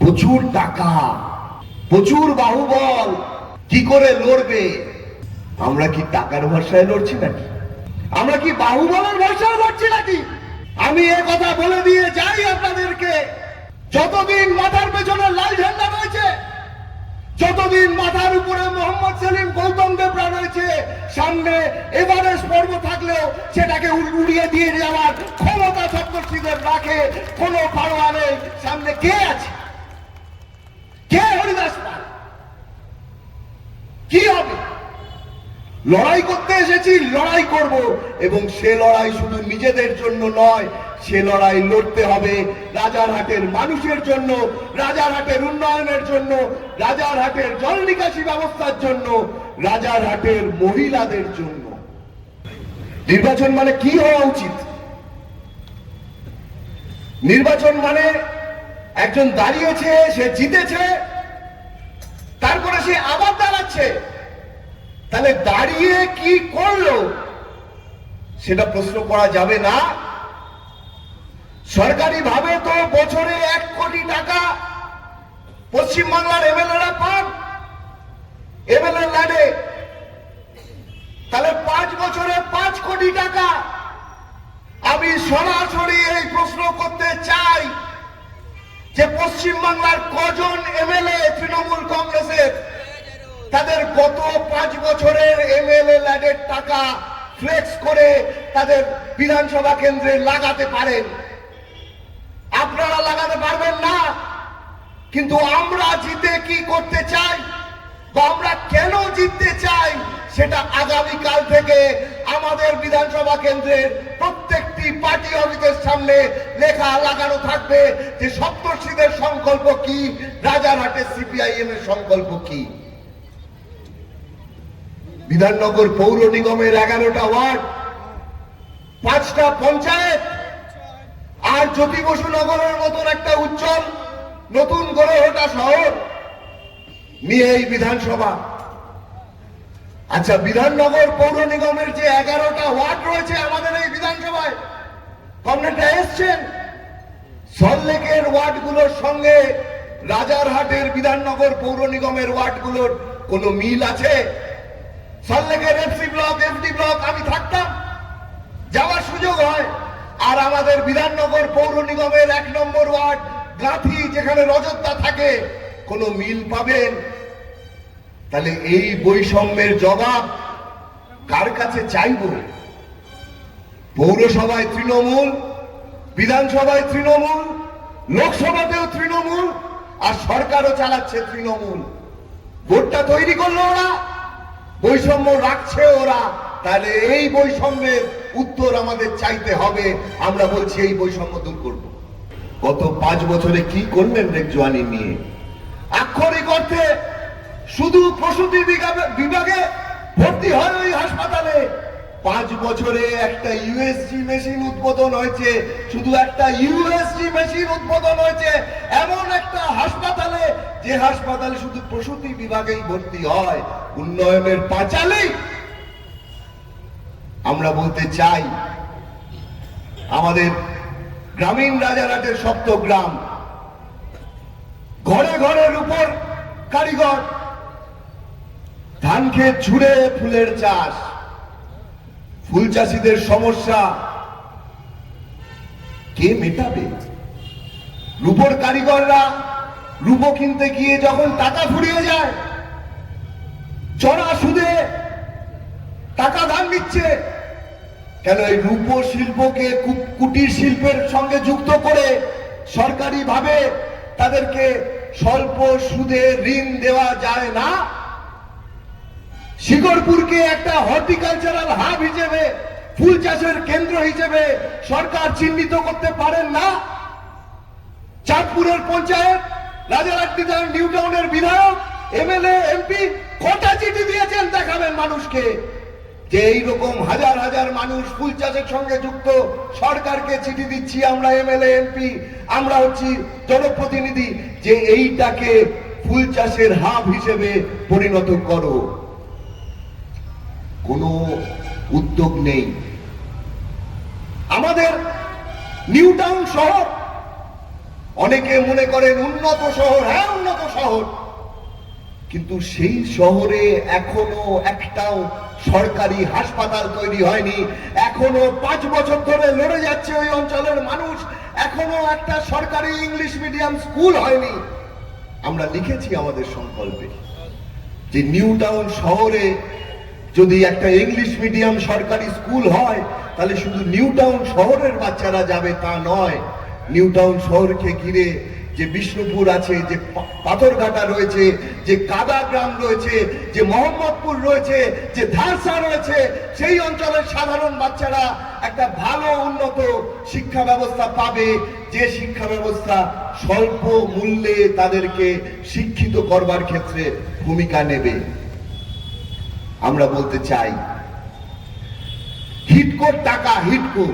প্রচুর টাকা, প্রচুর বাহুবল, কি করে লড়বে? আমরা কি টাকার ভরসায় লড়ছি নাকি? আমরা কি বাহুবলের ভরসায় লড়ছি নাকি? আমি এ কথা বলে দিয়ে যাই আপনাদেরকে, যতদিন মাথার পেছনে লাল ঝান্ডা রয়েছে, যতদিন মাথার উপরে মোহাম্মদ সেলিম গৌতম দেবরা রয়েছে, সামনে এভারেস্ট পর্বত থাকলেও সেটাকে উড়িয়ে দিয়ে যাওয়ার ক্ষমতা সপ্তর্ষিদের রাখে কোনো পারোয়া নেই। সামনে কে আছে? কে হরিদাস পাল? কি হবে? লড়াই করতে এসেছি, লড়াই করব, এবং সে লড়াই শুধু নিজেদের জন্য নয়, সে লড়াই লড়তে হবে রাজারহাটের মানুষের জন্য, রাজারহাটের উন্নয়নের জন্য, রাজারহাটের জল নিকাশি ব্যবস্থার জন্য, রাজারহাটের মহিলাদের জন্য। নির্বাচন মানে কি হওয়া উচিত? নির্বাচন মানে একজন দাঁড়িয়েছে, সে জিতেছে, তারপরে সে আবার দাঁড়াচ্ছে, তাহলে দাঁড়িয়ে কি করলো সেটা প্রশ্ন করা যাবে না? সরকারি ভাবে তো বছরে 1 কোটি টাকা পশ্চিমবাংলার এমএলএরা পান এমএলএ ল্যাডে, তাহলে 5 বছরে 5 কোটি টাকা। আমি সরাসরি এই প্রশ্ন করতে চাই যে পশ্চিমবাংলার কজন এমএলএ তৃণমূল কংগ্রেসের তাদের গত 5 বছরের এমএলএ ল্যাডের টাকা ফ্লেক্স করে তাদের বিধানসভা কেন্দ্রে লাগাতে পারেন? আপনারা লাগাতে পারবেন না, কিন্তু আমরা জিতে কি করতে চাই বা আমরা কেন জিততে চাই সেটা আগামীকাল থেকে আমাদের বিধানসভা কেন্দ্রের প্রত্যেকটি পার্টি অফিসের সামনে লেখা লাগানো থাকবে যে সপ্তর্ষিদের সংকল্প কি, রাজারহাটের সিপিআইএম এর সংকল্প কি। বিধাননগর পৌর নিগমের 11টা ওয়ার্ড, 5টা পঞ্চায়েত, আর জ্যোতি বসু নগরের মতন একটা উজ্জ্বল নতুন গড়ে ওঠা শহর নিয়ে এই বিধানসভা। আচ্ছা, বিধাননগর পৌর নিগমের যে 11টা ওয়ার্ড রয়েছে আমাদের এই বিধানসভায়, কমরেডরা এসছেন, সল্টলেকের ওয়ার্ডগুলোর সঙ্গে রাজারহাটের বিধাননগর পৌর নিগমের ওয়ার্ডগুলোর কোনো মিল আছে? সল্টলেকের এফসি ব্লক, এফডি ব্লক আমি থাকতাম, যাওয়ার সুযোগ হয়, আর আমাদের বিধাননগর পৌর নিগমের 1 নম্বর ওয়ার্ড গাঁথি, যেখানে রজতদা থাকে, কোনো মিল পাবেন? তাহলে এই বৈষম্যের জবাব কার কাছে চাইব? পৌরসভায় তৃণমূল, বিধানসভায় তৃণমূল, লোকসভাতেও তৃণমূল, আর সরকারও চালাচ্ছে তৃণমূল। ভোটটা তৈরি করলো ওরা, বৈষম্য রাখছে ওরা। তাহলে এই বৈষম্যের উত্তর আমাদের চাইতে হবে। আমরা বলছি এই বৈষম্য দূর করব। গত 5 বছরে কি করলেন রেকজওয়ানি নিয়ে? আক্ষরিক অর্থে শুধু প্রসূতি বিভাগে ভর্তি হয় ওই হাসপাতালে 5 বছরে একটা ইউএসজি মেশিন উদ্বোধন হয়েছে, শুধু একটা ইউএসজি মেশিন উদ্বোধন হয়েছে এমন একটা হাসপাতালে, যে হাসপাতালে শুধু প্রসূতি বিভাগেই ভর্তি হয়। উন্নয়নের পাঁচালী আমরা বলতে চাই আমাদের গ্রামীণ রাজারহাটের সপ্তগ্রাম, ঘরে ঘরে রূপর কারিগর, ধান ক্ষেত ছুড়ে ফুলের চাষ, ফুল চাষীদের সমস্যা কে মেটাবে? রূপর কারিগররা রূপো কিনতে গিয়ে যখন টাকা ফুরিয়ে যায়, চড়া সুদে টাকা ধার নিচ্ছে কেন? এই রূপো শিল্পকে কুটির শিল্পের সঙ্গে যুক্ত করে সরকারি ভাবে তাদেরকে স্বল্প সুদে ঋণ দেওয়া যায় না? শিকরপুরকে একটা হর্টিকালচারাল হাব হিসেবে, ফুল চাষের কেন্দ্র হিসেবে সরকার চিহ্নিত করতে পারেন না? চাঁদপুরের পঞ্চায়েত, রাজারহাট নিউ টাউনের বিধায়ক, এমএলএ, এমপি কটা চিঠি দিয়েছেন দেখাবেন মানুষকে যে এইরকম হাজার হাজার মানুষ ফুল চাষের সঙ্গে যুক্ত, সরকারকে চিঠি দিচ্ছি আমরা এমএলএ, এমপি, আমরা হচ্ছি জনপ্রতিনিধি, যে এইটাকে ফুল চাষের হাব হিসেবে পরিণত করো। কোনো উদ্যোগ নেই। আমাদের নিউ টাউন শহর অনেকে মনে করেন উন্নত শহর, হ্যাঁ উন্নত শহর, কিন্তু সেই শহরে এখনো একটাও সরকারি হাসপাতাল তৈরি হয়নি। এখনো 5 বছর ধরে লড়ে যাচ্ছে ওই অঞ্চলের মানুষ, এখনো একটা সরকারি ইংলিশ মিডিয়াম স্কুল হয়নি। আমরা লিখেছি আমাদের সংকল্পে যে নিউ টাউন শহরে যদি একটা ইংলিশ মিডিয়াম সরকারি স্কুল হয়, তাহলে শুধু নিউ টাউন শহরের বাচ্চারা যাবে তা নয়। নিউ টাউন শহরকে ঘিরে যে বিষ্ণুপুর আছে, যে পাথরঘাটা রয়েছে, যে কাদা গ্রাম রয়েছে, যে মোহাম্মদপুর রয়েছে, যে ধারসা রয়েছে, সেই অঞ্চলের সাধারণ বাচ্চারা একটা ভালো উন্নত শিক্ষা ব্যবস্থা পাবে, যে শিক্ষা ব্যবস্থা স্বল্প মূল্যে তাদেরকে শিক্ষিত করবার ক্ষেত্রে ভূমিকা নেবে। আমরা বলতে চাই, হিডকোর টাকা, হিডকো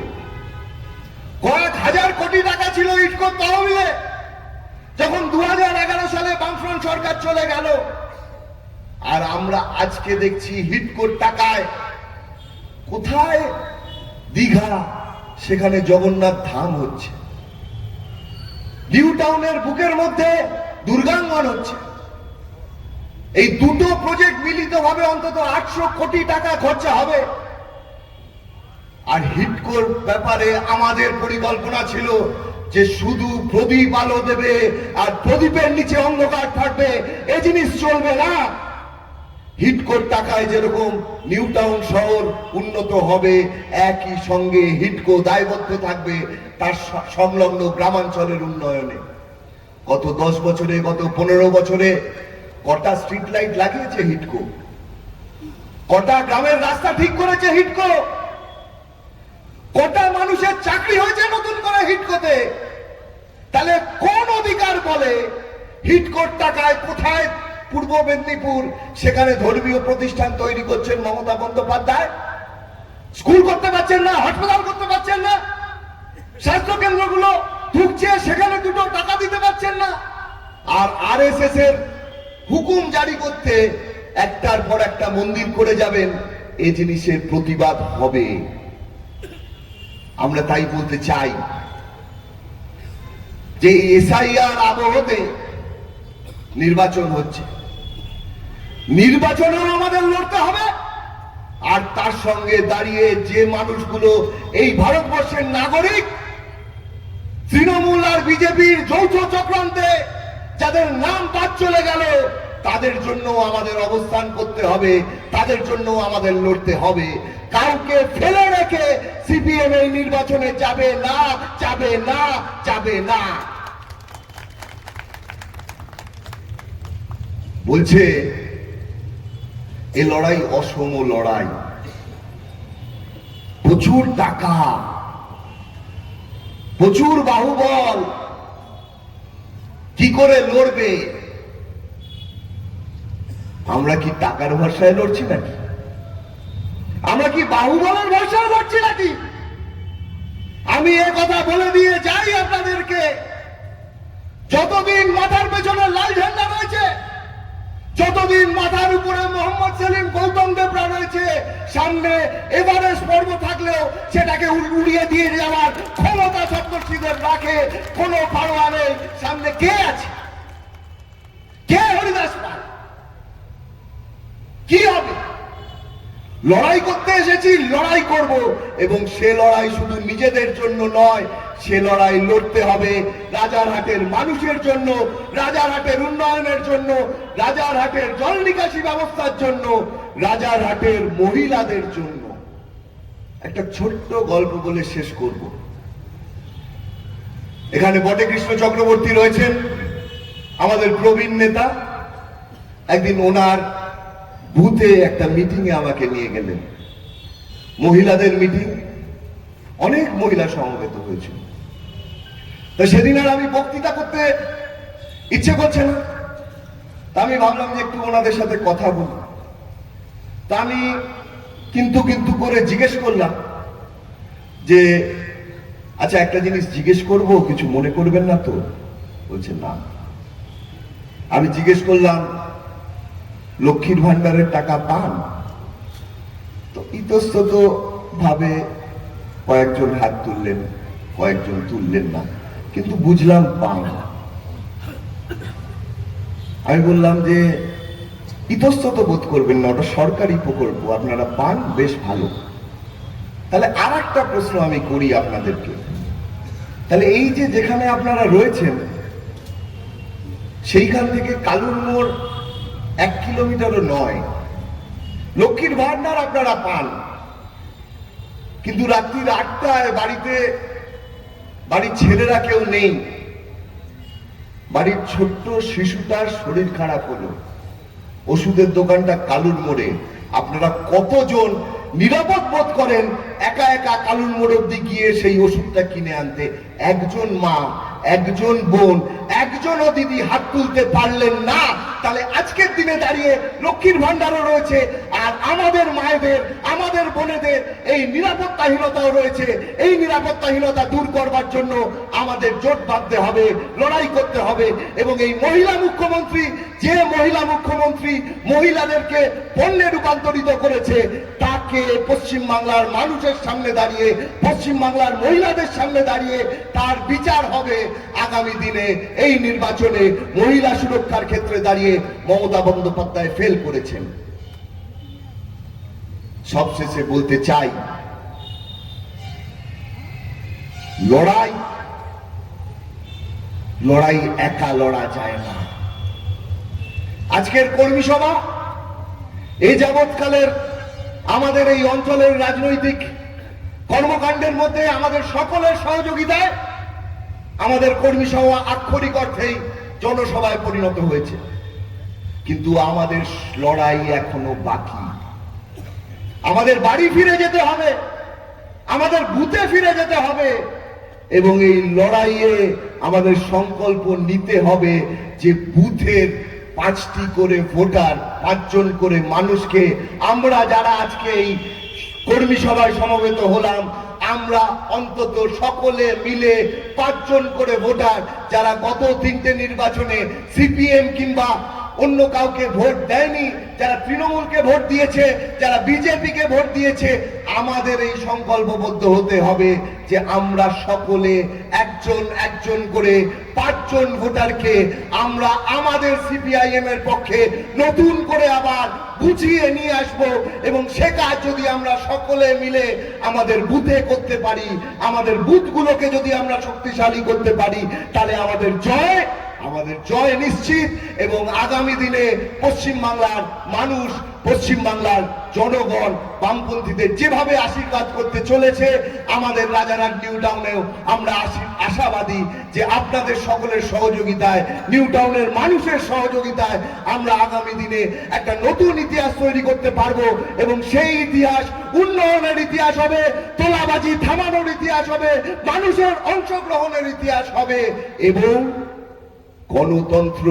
কয়েক হাজার কোটি টাকা ছিল হিডকোর তহবিলে। যখন 2011 সালে বামফ্রন্ট সরকার চলে গেল, আর আমরা আজকে দেখছি হিডকোর টাকায় কোথায় দীঘা, সেখানে জগন্নাথ ধাম হচ্ছে, নিউ টাউনের বুকের মধ্যে দুর্গাঙ্গন হচ্ছে। এই দুটো প্রজেক্ট মিলিতভাবে অন্তত 800 কোটি টাকা খরচা হবে। আর হিডকোর ব্যাপারে আমাদের পরিকল্পনা ছিল যে শুধু প্রদীপ আলো দেবে আর প্রদীপের নিচে অন্ধকার থাকবে, এই জিনিস চলবে না। হিডকোর টাকায় যেরকম নিউ টাউন শহর উন্নত হবে, একই সঙ্গে হিডকো দায়বদ্ধ থাকবে তার সংলগ্ন গ্রামাঞ্চলের উন্নয়নে। গত 10 বছরে, গত 15 বছরে কটা স্ট্রিট লাইট লাগিয়েছে হিডকো, কটা গ্রামের রাস্তা ঠিক করেছে হিডকো, কটা মানুষের চাকরি হয়েছে নতুন করে হিডকোতে। তাহলে কোন অধিকার বলে হিডকোর টাকায় কোথায় পূর্ব মেদিনীপুর, সেখানে ধর্মীয় প্রতিষ্ঠান তৈরি করছেন মমতা বন্দ্যোপাধ্যায়, স্কুল করতে পারছেন না, হাসপাতাল করতে পারছেন না, স্বাস্থ্য কেন্দ্রগুলো ঢুকছে সেখানে দুটো টাকা দিতে পারছেন না। আর আরএসএস এর হুকুম জারি করতে একটার পর একটা মন্দির করে যাবেন, এই জিনিসের প্রতিবাদ হবে। আমরা তাই বলতে চাই যে এসআইআর আবহতে নির্বাচন হচ্ছে, নির্বাচনেও আমাদের লড়তে হবে। আর তার সঙ্গে দাঁড়িয়ে যে মানুষগুলো এই ভারতবর্ষের নাগরিক, তৃণমূল আর বিজেপির যৌথ চক্রান্তে যাদের নাম বাদ চলে গেল, তাদের জন্য আমাদের অবস্থান করতে হবে, তাদের জন্য আমাদের লড়তে হবে। কাউকে ফেলে রেখে সিপিএম এই নির্বাচনে যাবে না, যাবে না, যাবে না। বলছে এই লড়াই অসম লড়াই, প্রচুর টাকা, প্রচুর বাহুবল, কি করে লড়বে? আমরা কি টাকার ভরসায় লড়ছি নাকি? আমরা কি বাহুবলের ভরসায় লড়ছি নাকি? আমি এ কথা বলে দিয়ে যাই আপনাদেরকে, যতদিন মাথার পেছনে লাল ঝান্ডা রয়েছে, যতদিন মাথার উপরে মোহাম্মদ সেলিম, গৌতম দেবরা রয়েছে, সামনে এভারেস্ট পর্বত থাকলেও সেটাকে উড়িয়ে দিয়ে যাওয়ার ক্ষমতা সপ্তর্ষিদের রাখে কোনো পারোয়া নেই। সামনে কে আছে? কে হরিদাস পাল? কি হবে? লড়াই করতে এসেছি, লড়াই করব, এবং সে লড়াই শুধু নিজেদের জন্য নয়, সে লড়াই লড়তে হবে রাজারহাটের মানুষের জন্য, রাজারহাটের উন্নয়নের জন্য, রাজারহাটের জল নিকাশি ব্যবস্থার জন্য, রাজারহাটের মহিলাদের জন্য। একটা ছোট্ট গল্প বলে শেষ করব। এখানে বটেকৃষ্ণ চক্রবর্তী রয়েছেন, আমাদের প্রবীণ নেতা। একদিন ওনার বুথে একটা মিটিং এ আমাকে নিয়ে গেলেন, মহিলাদের মিটিং, অনেক মহিলা সমবেত হয়েছিল। তো সেদিন আর আমি বক্তৃতা করতে ইচ্ছে করছে না, তা আমি ভাবলাম যে একটু ওনাদের সাথে কথা বলবো। তা আমি কিন্তু কিন্তু করে জিজ্ঞেস করলাম যে আচ্ছা একটা জিনিস জিজ্ঞেস করব, কিছু মনে করবেন না তো? বলছে না। আমি জিজ্ঞেস করলাম লক্ষ্মীর ভান্ডারের টাকা পান? তো ইতস্তত ভাবে কয়েকজন হাত তুললেন, কয়েকজন তুললেন না, কিন্তু বুঝলাম পান। আমি বললাম যে ইতস্তত বোধ করবেন না, ওটা সরকারি প্রকল্প, আপনারা পান বেশ ভালো। তাহলে আর একটা প্রশ্ন আমি করি আপনাদেরকে, তাহলে এই যে যেখানে আপনারা রয়েছেন সেইখান থেকে কালুর মোড় 1 কিলোমিটারও নয়, লক্ষ্মীর ভান্ডার আপনারা পান, কিন্তু রাত্রির 8টায় বাড়ির ছেলেরা কেউ নেই, বাড়ির ছোট্ট শিশুটার শরীর খারাপ হলো, ওষুধের দোকানটা কালুর মোড়ে, আপনারা কতজন নিরাপদ বোধ করেন একা একা কালুর মোড় অব্দি গিয়ে সেই ওষুধটা কিনে আনতে? একজন মা, একজন বোন, একজনও দিদি হাত তুলতে পারলেন না। তাহলে আজকের দিনে দাঁড়িয়ে লক্ষ্মীর ভান্ডারও রয়েছে, আর আমাদের মায়েদের, আমাদের বোনেদের এই নিরাপত্তাহীনতাও রয়েছে। এই নিরাপত্তাহীনতা দূর করবার জন্য আমাদের জোট বাঁধতে হবে, লড়াই করতে হবে। এবং এই মহিলা মুখ্যমন্ত্রী, যে মহিলা মুখ্যমন্ত্রী মহিলাদেরকে পণ্যে রূপান্তরিত করেছে, তাকে পশ্চিমবাংলার মানুষের সামনে দাঁড়িয়ে, পশ্চিমবাংলার মহিলাদের সামনে দাঁড়িয়ে তার বিচার হবে আগামী দিনে। এই নির্বাচনে মহিলা সুরক্ষার ক্ষেত্রে দাঁড়িয়ে মমতা বন্দ্যোপাধ্যায় ফেল করেছেন। সবশেষে বলতে চাই, লড়াই একা লড়া যায় না। আজকের কর্মী সভা, এই যাবৎকালের আমাদের এই অঞ্চলের রাজনৈতিক কর্মকাণ্ডের মধ্যে আমাদের সকলের সহযোগিতায় আমাদের কর্মী সভা আক্ষরিক অর্থেই জনসভায় পরিণত হয়েছে। কিন্তু আমাদের লড়াই এখনো বাকি। আমাদের বাড়ি ফিরে যেতে হবে, আমাদের বুথে ফিরে যেতে হবে, এবং এই লড়াইয়ে আমাদের সংকল্প নিতে হবে যে বুথের 5টি করে ভোটার, 5 জন করে মানুষকে আমরা যারা আজকে এই কর্মী সভায় সমবেত হলাম, আমরা অন্তত সকলে মিলে 5 জন করে ভোটার, যারা গত 3টে নির্বাচনে সিপিএম কিংবা অন্য কাউকে ভোট দেয়নি, যারা তৃণমূলকে ভোট দিয়েছে, যারা বিজেপিকে ভোট দিয়েছে, আমাদের এই সংকল্পবদ্ধ হতে হবে যে আমরা সকলে একজন একজন করে 5 জন ভোটারকে আমরা আমাদের সিপিআইএম এর পক্ষে নতুন করে আবার বুঝিয়ে নিয়ে আসব। এবং সে কাজ যদি আমরা সকলে মিলে আমাদের বুথে করতে পারি, আমাদের বুথগুলোকে যদি আমরা শক্তিশালী করতে পারি, তাহলে আমাদের জয় নিশ্চিত। এবং আগামী দিনে পশ্চিমবাংলার মানুষ, পশ্চিমবাংলার জনগণ বামপন্থীদের যেভাবে আশীর্বাদ করতে চলেছে, আমাদের রাজারহাট নিউ টাউনেও আমরা আশাবাদী যে আপনাদের সকলের সহযোগিতায়, নিউ টাউনের মানুষের সহযোগিতায় আমরা আগামী দিনে একটা নতুন ইতিহাস তৈরি করতে পারবো। এবং সেই ইতিহাস উন্নয়নের ইতিহাস হবে, তোলাবাজি থামানোর ইতিহাস হবে, মানুষের অংশগ্রহণের ইতিহাস হবে, এবং গণতন্ত্র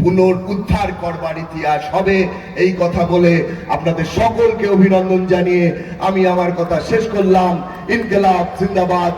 পুনরুদ্ধার করবার ইতিহাস হবে। এই কথা বলে আপনাদের সকলকে অভিনন্দন জানিয়ে আমি আমার কথা শেষ করলাম। ইনকিলাব জিন্দাবাদ।